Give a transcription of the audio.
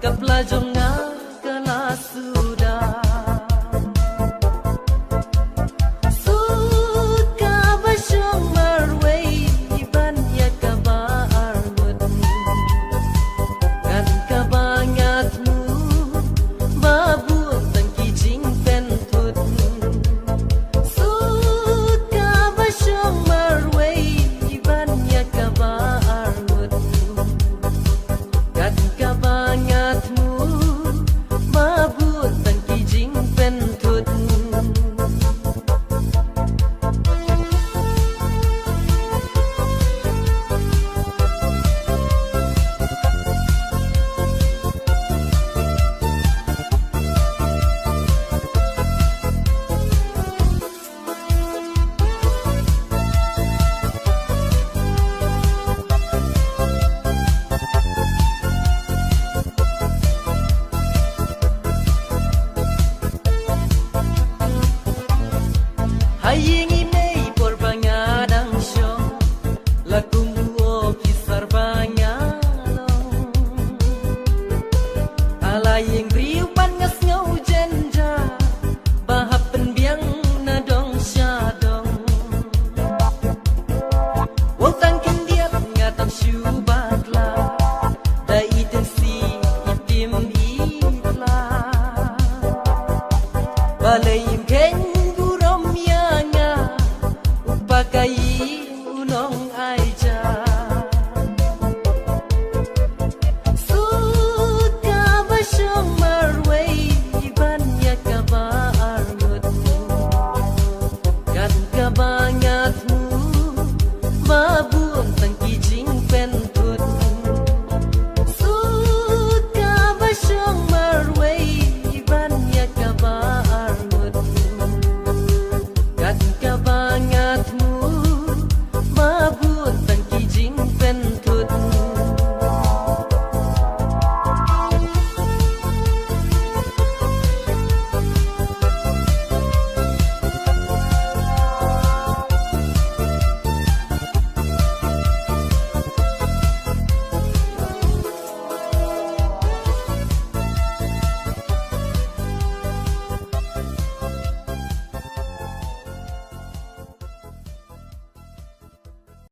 Kaplajongan kelas sudah suka basyong marway iban ya kabaarmut kan kabangatmu babun tang kijing pentut suka basyong marway iban ya kabaarmut kan kabangatmu babun tang kijing pentut Haying inay por bangadang show Lakum buo kisar banyalong Alaying brio